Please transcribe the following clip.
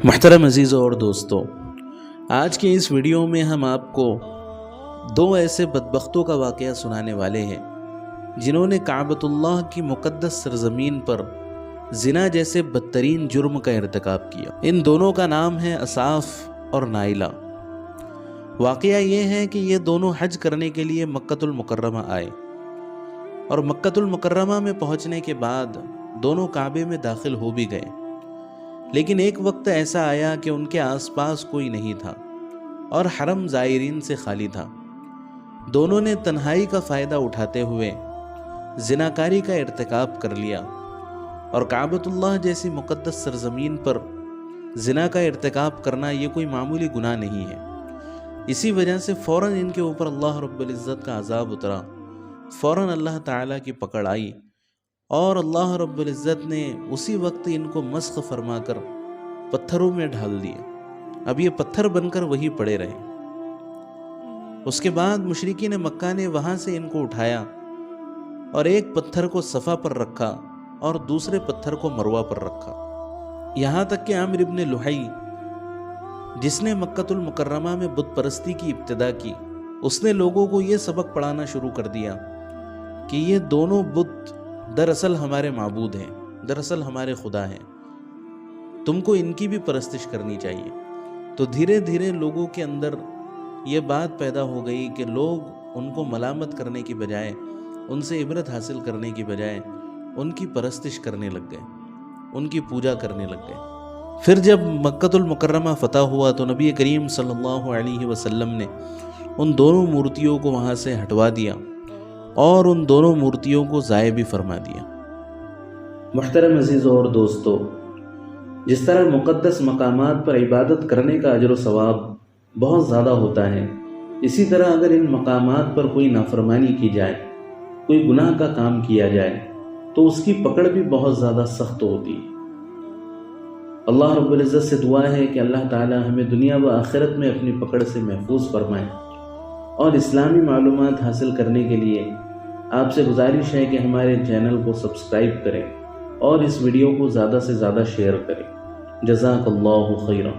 محترم عزیزوں اور دوستوں، آج کے اس ویڈیو میں ہم آپ کو دو ایسے بدبختوں کا واقعہ سنانے والے ہیں جنہوں نے کعبۃ اللہ کی مقدس سرزمین پر زنا جیسے بدترین جرم کا ارتکاب کیا۔ ان دونوں کا نام ہے اصاف اور نائلہ۔ واقعہ یہ ہے کہ یہ دونوں حج کرنے کے لیے مکۃ المکرمہ آئے اور مکۃ المکرمہ میں پہنچنے کے بعد دونوں کعبے میں داخل ہو بھی گئے، لیکن ایک وقت ایسا آیا کہ ان کے آس پاس کوئی نہیں تھا اور حرم زائرین سے خالی تھا۔ دونوں نے تنہائی کا فائدہ اٹھاتے ہوئے زناکاری کا ارتکاب کر لیا، اور کعبۃ اللہ جیسی مقدس سرزمین پر زنا کا ارتکاب کرنا یہ کوئی معمولی گناہ نہیں ہے۔ اسی وجہ سے فوراً ان کے اوپر اللہ رب العزت کا عذاب اترا، فوراً اللہ تعالیٰ کی پکڑ آئی، اور اللہ رب العزت نے اسی وقت ان کو مسخ فرما کر پتھروں میں ڈھال دیا۔ اب یہ پتھر بن کر وہی پڑے رہے۔ اس کے بعد مشرکین مکہ نے وہاں سے ان کو اٹھایا اور ایک پتھر کو صفا پر رکھا اور دوسرے پتھر کو مروہ پر رکھا، یہاں تک کہ عامر ابن لحی جس نے مکۃ المکرمہ میں بت پرستی کی ابتدا کی، اس نے لوگوں کو یہ سبق پڑھانا شروع کر دیا کہ یہ دونوں بت دراصل ہمارے معبود ہیں، دراصل ہمارے خدا ہیں، تم کو ان کی بھی پرستش کرنی چاہیے۔ تو دھیرے دھیرے لوگوں کے اندر یہ بات پیدا ہو گئی کہ لوگ ان کو ملامت کرنے کی بجائے، ان سے عبرت حاصل کرنے کی بجائے ان کی پرستش کرنے لگ گئے، ان کی پوجا کرنے لگ گئے۔ پھر جب مکۃ المکرمہ فتح ہوا تو نبی کریم صلی اللہ علیہ وسلم نے ان دونوں مورتیوں کو وہاں سے ہٹوا دیا اور ان دونوں مورتیوں کو ضائع بھی فرما دیا۔ محترم عزیزوں اور دوستو، جس طرح مقدس مقامات پر عبادت کرنے کا اجر و ثواب بہت زیادہ ہوتا ہے، اسی طرح اگر ان مقامات پر کوئی نافرمانی کی جائے، کوئی گناہ کا کام کیا جائے، تو اس کی پکڑ بھی بہت زیادہ سخت ہوتی ہے۔ اللہ رب العزت سے دعا ہے کہ اللہ تعالی ہمیں دنیا و آخرت میں اپنی پکڑ سے محفوظ فرمائے، اور اسلامی معلومات حاصل کرنے کے لیے آپ سے گزارش ہے کہ ہمارے چینل کو سبسکرائب کریں اور اس ویڈیو کو زیادہ سے زیادہ شیئر کریں۔ جزاک اللہ خیرا۔